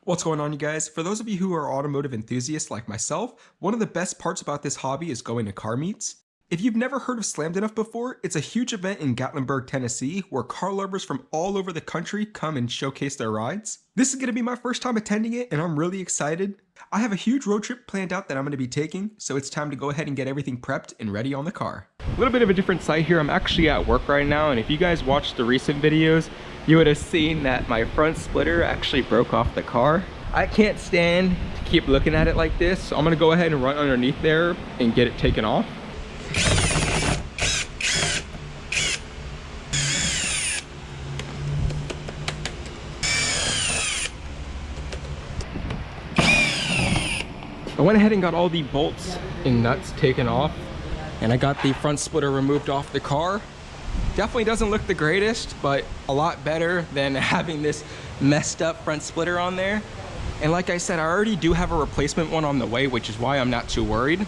What's going on, you guys? For those of you who are automotive enthusiasts like myself, one of the best parts about this hobby is going to car meets. If you've never heard of Slammedenuff before, it's a huge event in Gatlinburg, Tennessee, where car lovers from all over the country come and showcase their rides. This is going to be my first time attending it, and I'm really excited. I have a huge road trip planned out that I'm going to be taking, so it's time to go ahead and get everything prepped and ready on the car. A little bit of a different sight here. I'm actually at work right now, and if you guys watched the recent videos, you would have seen that my front splitter actually broke off the car. I can't stand to keep looking at it like this, so I'm going to go ahead and run underneath there and get it taken off. I went ahead and got all the bolts and nuts taken off, and I got the front splitter removed off the car. Definitely doesn't look the greatest, but a lot better than having this messed up front splitter on there. And like I said, I already do have a replacement one on the way, which is why I'm not too worried.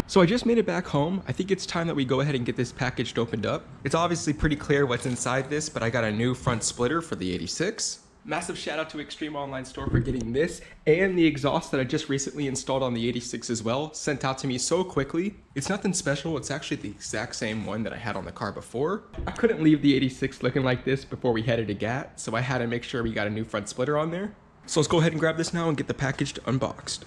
So I just made it back home. I think it's time that we go ahead and get this packaged opened up. It's obviously pretty clear what's inside this, but I got a new front splitter for the 86. Massive shout out to Extreme Online Store for getting this and the exhaust that I just recently installed on the 86 as well, sent out to me so quickly. It's nothing special, it's actually the exact same one that I had on the car before. I couldn't leave the 86 looking like this before we headed to GAT, so I had to make sure we got a new front splitter on there. So let's go ahead and grab this now and get the package unboxed.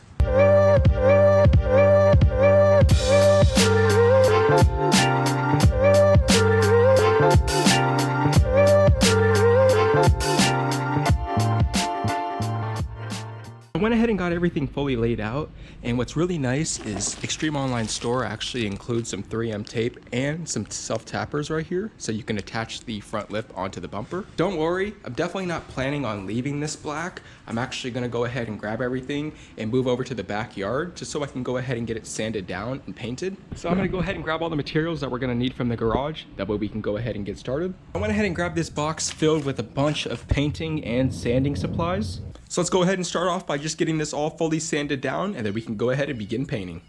I went ahead and got everything fully laid out, and what's really nice is Extreme Online Store actually includes some 3M tape and some self-tappers right here, so you can attach the front lip onto the bumper. Don't worry, I'm definitely not planning on leaving this black. I'm actually going to go ahead and grab everything and move over to the backyard just so I can go ahead and get it sanded down and painted. So I'm going to go ahead and grab all the materials that we're going to need from the garage. That way we can go ahead and get started. I went ahead and grabbed this box filled with a bunch of painting and sanding supplies. So let's go ahead and start off by just getting this all fully sanded down, and then we can go ahead and begin painting.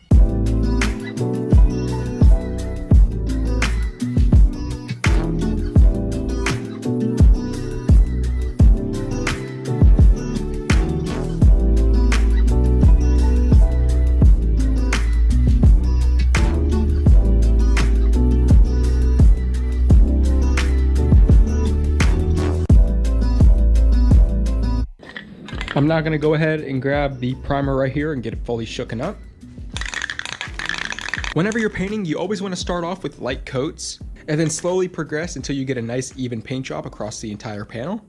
I'm now going to go ahead and grab the primer right here and get it fully shooken up. Whenever you're painting, you always want to start off with light coats and then slowly progress until you get a nice even paint job across the entire panel.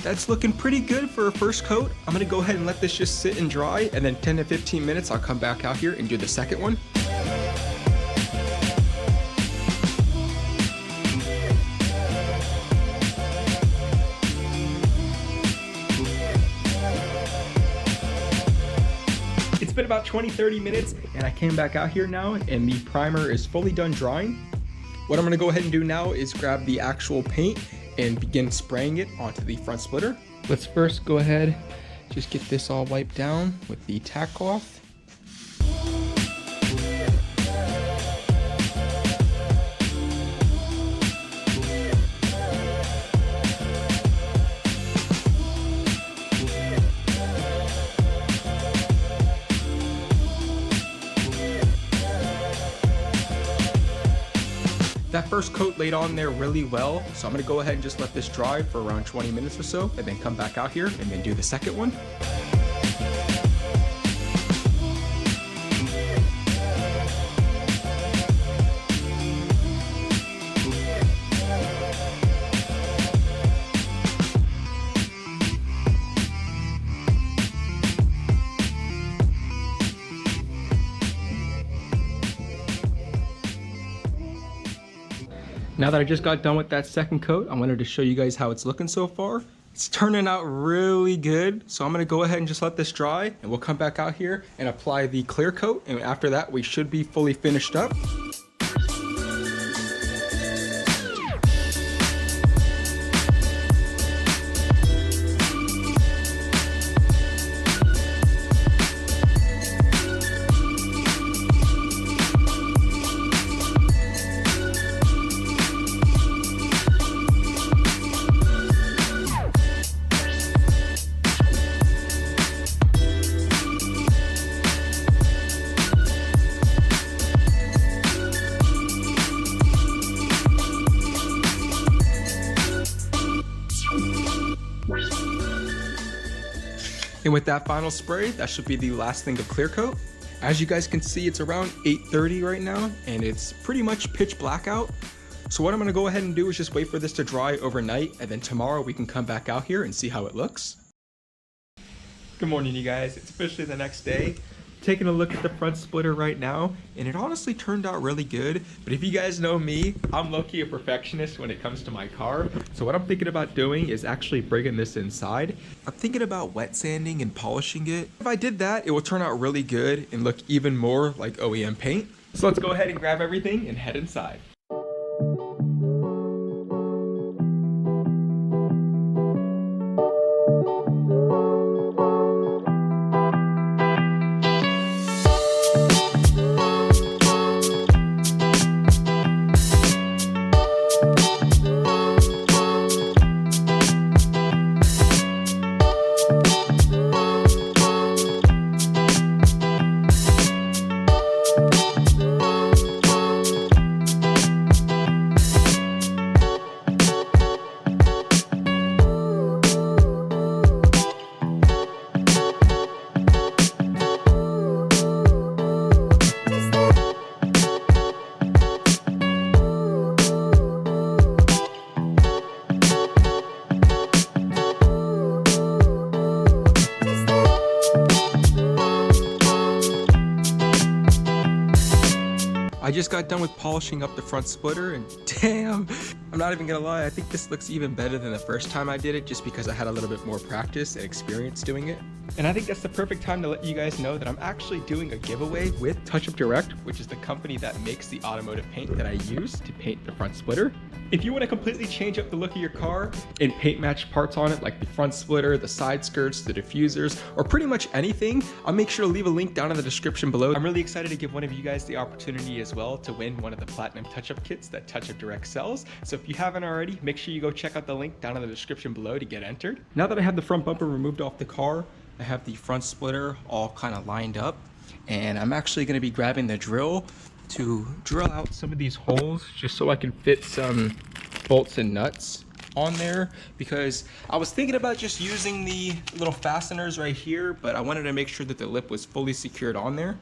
That's looking pretty good for a first coat. I'm gonna go ahead and let this just sit and dry, and then 10 to 15 minutes I'll come back out here and do the second one. It's been about 20-30 minutes, and I came back out here now, and the primer is fully done drying. What I'm gonna go ahead and do now is grab the actual paint and begin spraying it onto the front splitter. Let's first go ahead, just get this all wiped down with the tack cloth. That first coat laid on there really well, so I'm gonna go ahead and just let this dry for around 20 minutes or so, and then come back out here and then do the second one. Now that I just got done with that second coat, I wanted to show you guys how it's looking so far. It's turning out really good. So I'm gonna go ahead and just let this dry, and we'll come back out here and apply the clear coat. And after that, we should be fully finished up. And with that final spray, that should be the last thing of clear coat. As you guys can see, it's around 8:30 right now, and it's pretty much pitch black out. So what I'm gonna go ahead and do is just wait for this to dry overnight, and then tomorrow we can come back out here and see how it looks. Good morning, you guys. It's officially the next day. Taking a look at the front splitter right now, and it honestly turned out really good. But if you guys know me, I'm low-key a perfectionist when it comes to my car. So what I'm thinking about doing is actually bringing this inside. I'm thinking about wet sanding and polishing it. If I did that, it will turn out really good and look even more like OEM paint. So let's go ahead and grab everything and head inside. I just got done with polishing up the front splitter, and damn, I'm not even gonna lie, I think this looks even better than the first time I did it, just because I had a little bit more practice and experience doing it. And I think that's the perfect time to let you guys know that I'm actually doing a giveaway with Touch-Up Direct, which is the company that makes the automotive paint that I use to paint the front splitter. If you want to completely change up the look of your car and paint match parts on it, like the front splitter, the side skirts, the diffusers, or pretty much anything, I'll make sure to leave a link down in the description below. I'm really excited to give one of you guys the opportunity as well to win one of the Platinum Touch-Up kits that Touch-Up Direct sells. So if you haven't already, make sure you go check out the link down in the description below to get entered. Now that I have the front bumper removed off the car, I have the front splitter all kind of lined up, and I'm actually going to be grabbing the drill to drill out some of these holes just so I can fit some bolts and nuts on there, because I was thinking about just using the little fasteners right here, but I wanted to make sure that the lip was fully secured on there.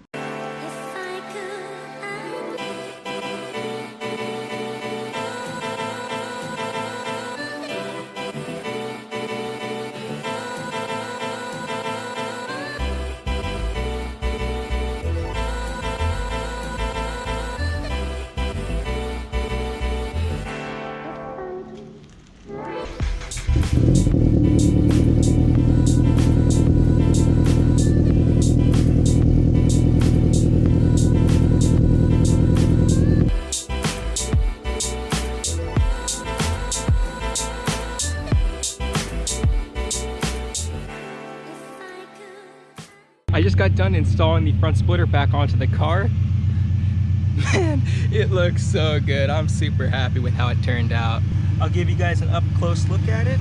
I just got done installing the front splitter back onto the car. Man, it looks so good. I'm super happy with how it turned out. I'll give you guys an up close look at it.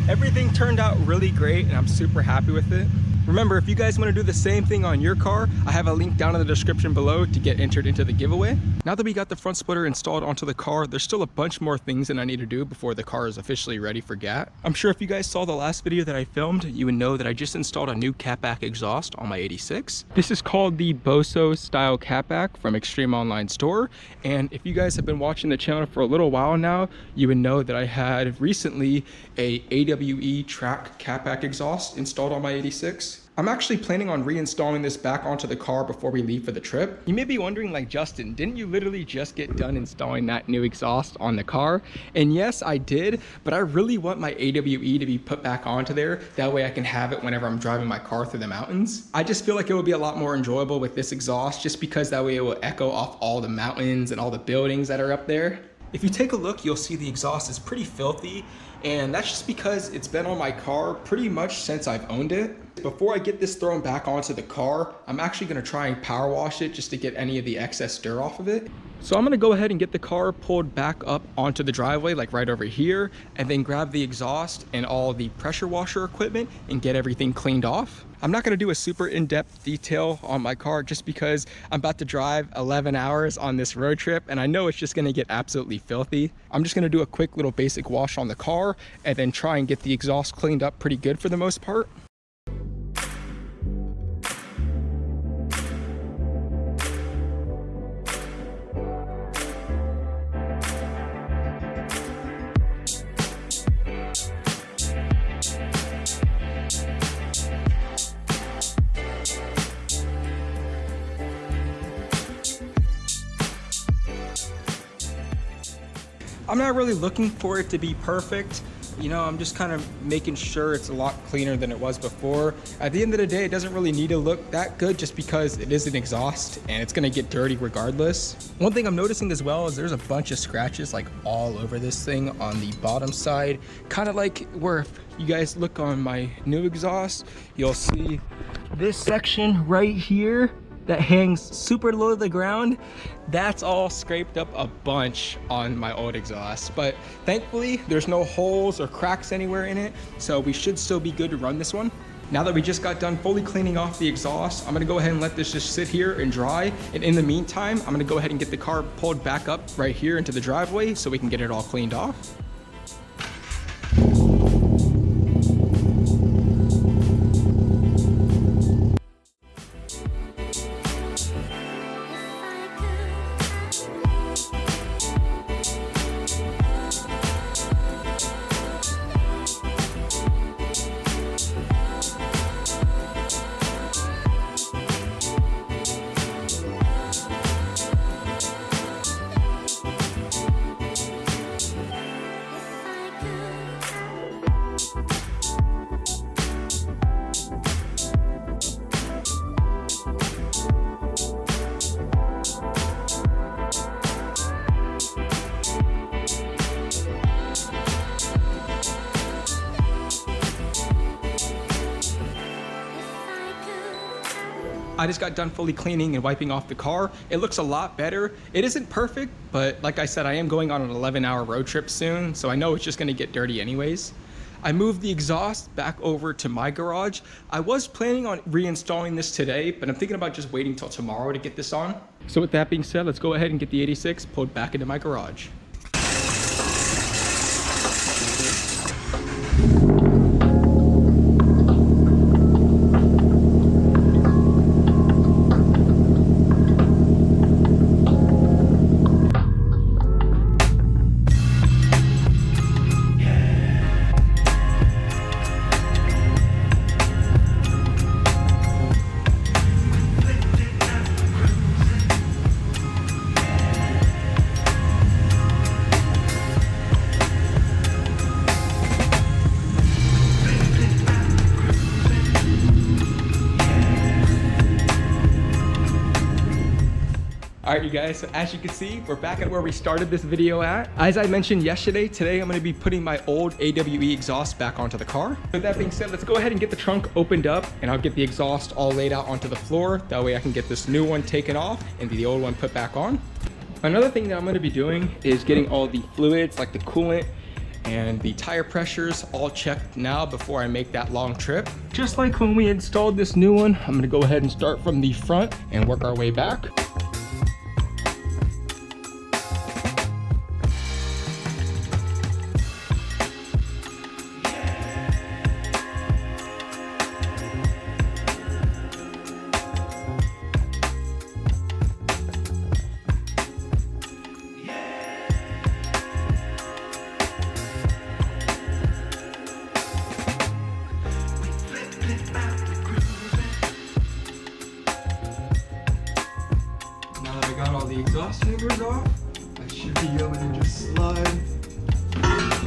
Everything turned out really great, and I'm super happy with it. Remember, if you guys want to do the same thing on your car, I have a link down in the description below to get entered into the giveaway. Now that we got the front splitter installed onto the car, there's still a bunch more things that I need to do before the car is officially ready for GAT. I'm sure if you guys saw the last video that I filmed, you would know that I just installed a new catback exhaust on my 86. This is called the Boso style catback from Extreme Online Store. And if you guys have been watching the channel for a little while now, you would know that I had recently a AWE track catback exhaust installed on my 86. I'm actually planning on reinstalling this back onto the car before we leave for the trip. You may be wondering, like, Justin, didn't you literally just get done installing that new exhaust on the car? And yes, I did, but I really want my AWE to be put back onto there. That way I can have it whenever I'm driving my car through the mountains. I just feel like it would be a lot more enjoyable with this exhaust, just because that way it will echo off all the mountains and all the buildings that are up there. If you take a look, you'll see the exhaust is pretty filthy, and that's just because it's been on my car pretty much since I've owned it. Before I get this thrown back onto the car, I'm actually gonna try and power wash it just to get any of the excess dirt off of it. So I'm gonna go ahead and get the car pulled back up onto the driveway, like right over here, and then grab the exhaust and all the pressure washer equipment and get everything cleaned off. I'm not gonna do a super in-depth detail on my car just because I'm about to drive 11 hours on this road trip and I know it's just gonna get absolutely filthy. I'm just gonna do a quick little basic wash on the car and then try and get the exhaust cleaned up pretty good for the most part. I'm not really looking for it to be perfect. You know, I'm just kind of making sure it's a lot cleaner than it was before. At the end of the day, it doesn't really need to look that good just because it is an exhaust and it's gonna get dirty regardless. One thing I'm noticing as well is there's a bunch of scratches like all over this thing on the bottom side. Kind of like where if you guys look on my new exhaust, you'll see this section right here that hangs super low to the ground. That's all scraped up a bunch on my old exhaust, but thankfully there's no holes or cracks anywhere in it, so we should still be good to run this one. Now that we just got done fully cleaning off the exhaust, I'm gonna go ahead and let this just sit here and dry, and in the meantime I'm gonna go ahead and get the car pulled back up right here into the driveway so we can get it all cleaned off. I just got done fully cleaning and wiping off the car. It looks a lot better. It isn't perfect, but like I said, I am going on an 11-hour road trip soon, so I know it's just gonna get dirty anyways. I moved the exhaust back over to my garage. I was planning on reinstalling this today, but I'm thinking about just waiting till tomorrow to get this on. So with that being said, let's go ahead and get the 86 pulled back into my garage. Alright you guys, so as you can see, we're back at where we started this video at. As I mentioned yesterday, today I'm going to be putting my old AWE exhaust back onto the car. With that being said, let's go ahead and get the trunk opened up and I'll get the exhaust all laid out onto the floor. That way I can get this new one taken off and the old one put back on. Another thing that I'm going to be doing is getting all the fluids like the coolant and the tire pressures all checked now before I make that long trip. Just like when we installed this new one, I'm going to go ahead and start from the front and work our way back.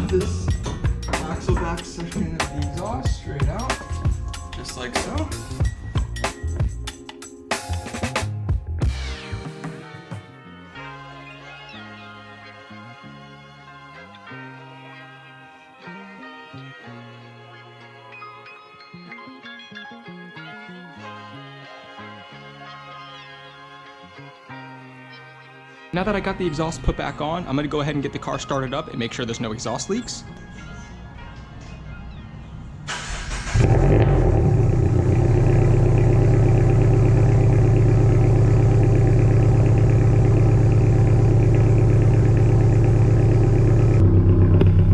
have this axle back section of the exhaust straight out, just like so. Now that I got the exhaust put back on, I'm gonna go ahead and get the car started up and make sure there's no exhaust leaks.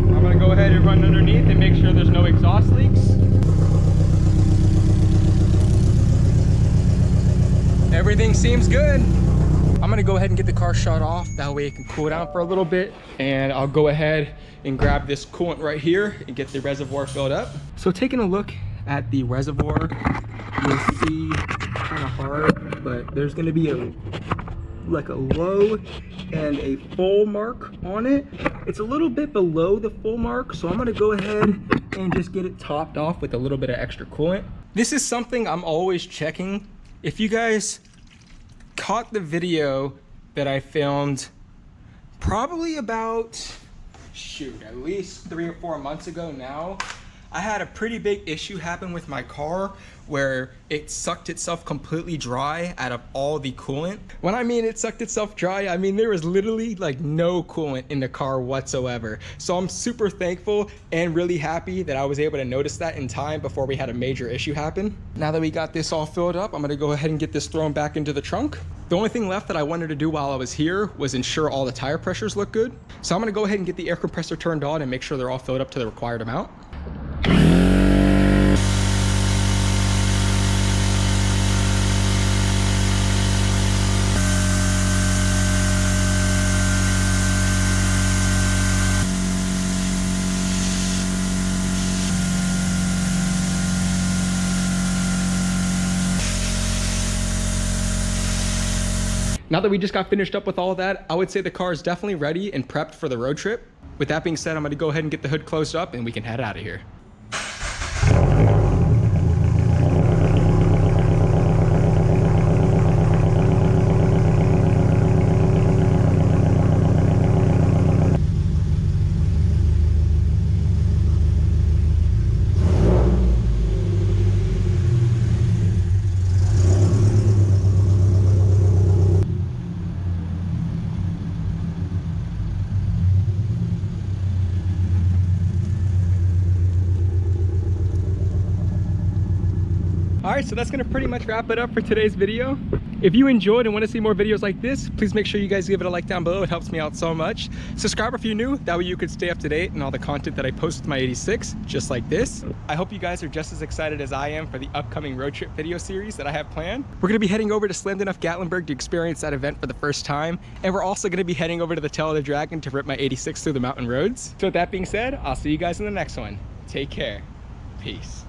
I'm gonna go ahead and run underneath and make sure there's no exhaust leaks. Everything seems good. I'm gonna go ahead and get the car shut off. That way it can cool down for a little bit. And I'll go ahead and grab this coolant right here and get the reservoir filled up. So taking a look at the reservoir, you'll see kind of hard, but there's gonna be like a low and a full mark on it. It's a little bit below the full mark, so I'm gonna go ahead and just get it topped off with a little bit of extra coolant. This is something I'm always checking. If you guys caught the video that I filmed probably about, at least 3 or 4 months ago now, I had a pretty big issue happen with my car where it sucked itself completely dry out of all the coolant. When I mean it sucked itself dry, I mean there was literally like no coolant in the car whatsoever. So I'm super thankful and really happy that I was able to notice that in time before we had a major issue happen. Now that we got this all filled up, I'm gonna go ahead and get this thrown back into the trunk. The only thing left that I wanted to do while I was here was ensure all the tire pressures look good. So I'm gonna go ahead and get the air compressor turned on and make sure they're all filled up to the required amount. Now that we just got finished up with all of that, I would say the car is definitely ready and prepped for the road trip. With that being said, I'm gonna go ahead and get the hood closed up and we can head out of here. Alright, so that's going to pretty much wrap it up for today's video. If you enjoyed and want to see more videos like this, please make sure you guys give it a like down below. It helps me out so much. Subscribe if you're new. That way you could stay up to date on all the content that I post with my 86, just like this. I hope you guys are just as excited as I am for the upcoming road trip video series that I have planned. We're going to be heading over to Slammedenuff Gatlinburg to experience that event for the first time. And we're also going to be heading over to the Tail of the Dragon to rip my 86 through the mountain roads. So with that being said, I'll see you guys in the next one. Take care. Peace.